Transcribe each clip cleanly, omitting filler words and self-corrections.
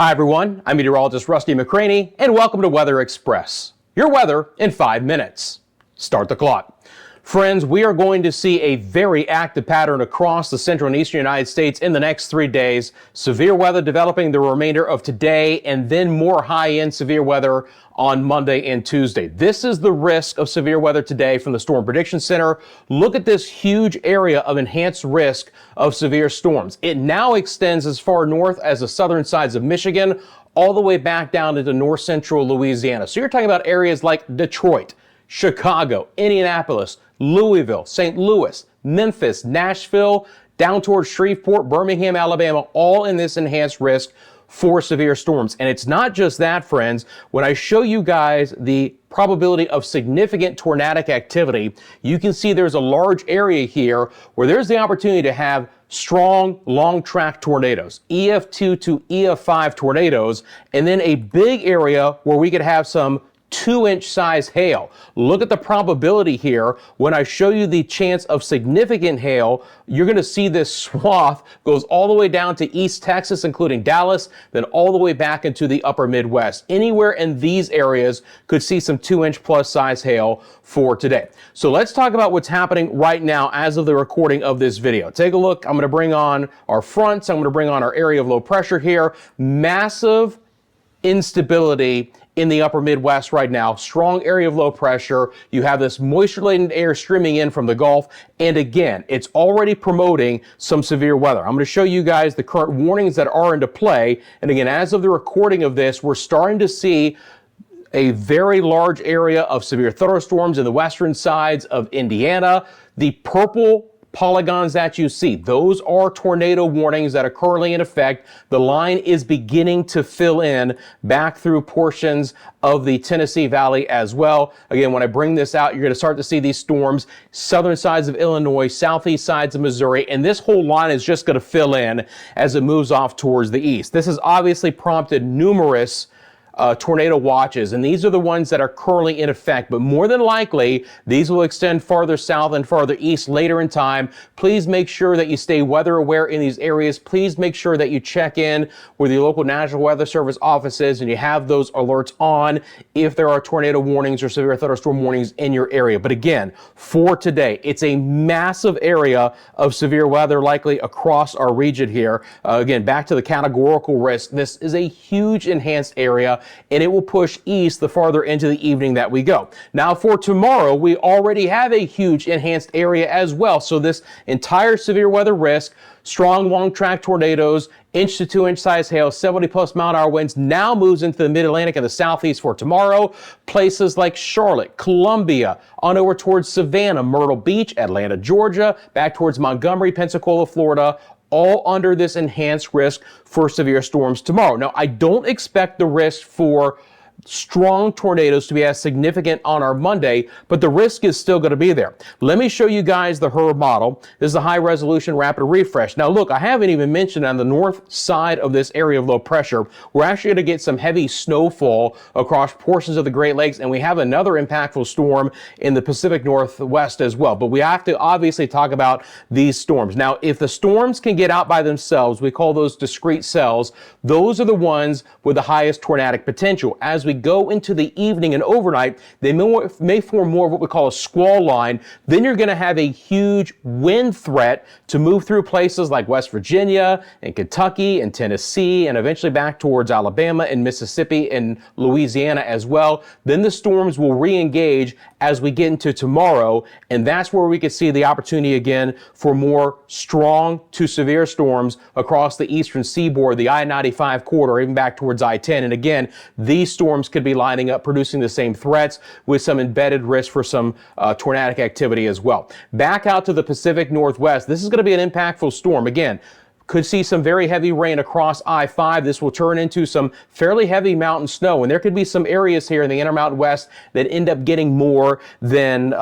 Hi everyone, I'm meteorologist Rusty McCranie, and welcome to Weather Express. Your weather in 5 minutes. Start the clock. Friends, we are going to see a very active pattern across the central and eastern United States in the next 3 days. Severe weather developing the remainder of today, and then more high-end severe weather on Monday and Tuesday. This is the risk of severe weather today from the Storm Prediction Center. Look at this huge area of enhanced risk of severe storms. It now extends as far north as the southern sides of Michigan, all the way back down into north central Louisiana. So you're talking about areas like Detroit, Chicago, Indianapolis, Louisville, St. Louis, Memphis, Nashville, down towards Shreveport, Birmingham, Alabama, all in this enhanced risk for severe storms. And it's not just that, friends. When I show you guys the probability of significant tornadic activity, you can see there's a large area here where there's the opportunity to have strong long track tornadoes, EF2 to EF5 tornadoes, and then a big area where we could have some 2-inch size hail. Look at the probability here. When I show you the chance of significant hail, you're going to see this swath goes all the way down to East Texas, including Dallas, then all the way back into the upper Midwest. Anywhere in these areas could see some 2-inch plus size hail for today. So let's talk about what's happening right now as of the recording of this video. Take a look. I'm going to bring on our fronts. I'm going to bring on our area of low pressure here. Massive instability in the upper Midwest right now. Strong area of low pressure. You have this moisture-laden air streaming in from the Gulf. And again, it's already promoting some severe weather. I'm going to show you guys the current warnings that are into play. And again, as of the recording of this, we're starting to see a very large area of severe thunderstorms in the western sides of Indiana. The purple polygons that you see, those are tornado warnings that are currently in effect. The line is beginning to fill in back through portions of the Tennessee Valley as well. Again, when I bring this out, you're going to start to see these storms, southern sides of Illinois, southeast sides of Missouri, and this whole line is just going to fill in as it moves off towards the east. This has obviously prompted numerous tornado watches, and these are the ones that are currently in effect, but more than likely these will extend farther south and farther east later in time. Please make sure that you stay weather aware in these areas. Please make sure that you check in with your local National Weather Service offices and you have those alerts on if there are tornado warnings or severe thunderstorm warnings in your area. But again, for today, it's a massive area of severe weather likely across our region here. Again, back to the categorical risk. This is a huge enhanced area, and it will push east the farther into the evening that we go. Now for tomorrow, we already have a huge enhanced area as well. So this entire severe weather risk, strong long track tornadoes, 1 to 2 inch size hail, 70+ mile-an-hour winds now moves into the mid-Atlantic and the southeast for tomorrow. Places like Charlotte, Columbia, on over towards Savannah, Myrtle Beach, Atlanta, Georgia, back towards Montgomery, Pensacola, Florida, all under this enhanced risk for severe storms tomorrow. Now, I don't expect the risk for strong tornadoes to be as significant on our Monday, but the risk is still going to be there. Let me show you guys the HRRR model. This is a high resolution rapid refresh. Now look, I haven't even mentioned on the north side of this area of low pressure, we're actually going to get some heavy snowfall across portions of the Great Lakes, and we have another impactful storm in the Pacific Northwest as well. But we have to obviously talk about these storms. Now, if the storms can get out by themselves, we call those discrete cells. Those are the ones with the highest tornadic potential. As we go into the evening and overnight, they may form more of what we call a squall line. Then you're going to have a huge wind threat to move through places like West Virginia and Kentucky and Tennessee and eventually back towards Alabama and Mississippi and Louisiana as well. Then the storms will re-engage as we get into tomorrow, and that's where we could see the opportunity again for more strong to severe storms across the eastern seaboard, the I-95 corridor, even back towards I-10. And again, these storms could be lining up, producing the same threats with some embedded risk for some tornadic activity as well. Back out to the Pacific Northwest, this is going to be an impactful storm. Again, could see some very heavy rain across I-5. This will turn into some fairly heavy mountain snow, and there could be some areas here in the Intermountain West that end up getting more than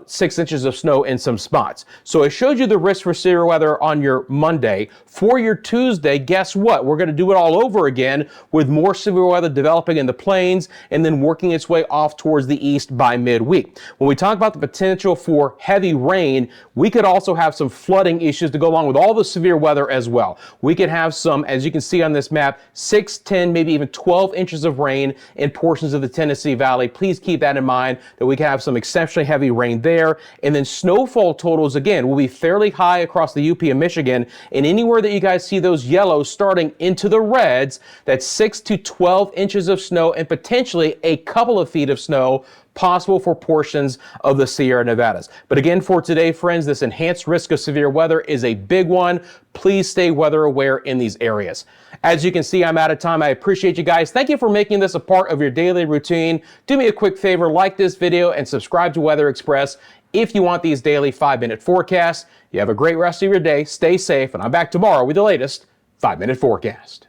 6 inches of snow in some spots. So I showed you the risk for severe weather on your Monday. For your Tuesday, guess what? We're going to do it all over again with more severe weather developing in the plains and then working its way off towards the east by midweek. When we talk about the potential for heavy rain, we could also have some flooding issues to go along with all the severe weather as well. well. We could have some, as you can see on this map, 6, 10, maybe even 12 inches of rain in portions of the Tennessee Valley. Please keep that in mind, that we could have some exceptionally heavy rain there. And then snowfall totals, again, will be fairly high across the UP of Michigan. And anywhere that you guys see those yellows starting into the reds, that's 6 to 12 inches of snow and potentially a couple of feet of snow possible for portions of the Sierra Nevadas. But again, for today, friends, this enhanced risk of severe weather is a big one. Please stay weather aware in these areas. As you can see, I'm out of time. I appreciate you guys. Thank you for making this a part of your daily routine. Do me a quick favor, like this video and subscribe to Weather Express if you want these daily 5-minute forecasts. You have a great rest of your day. Stay safe, and I'm back tomorrow with the latest 5-minute forecast.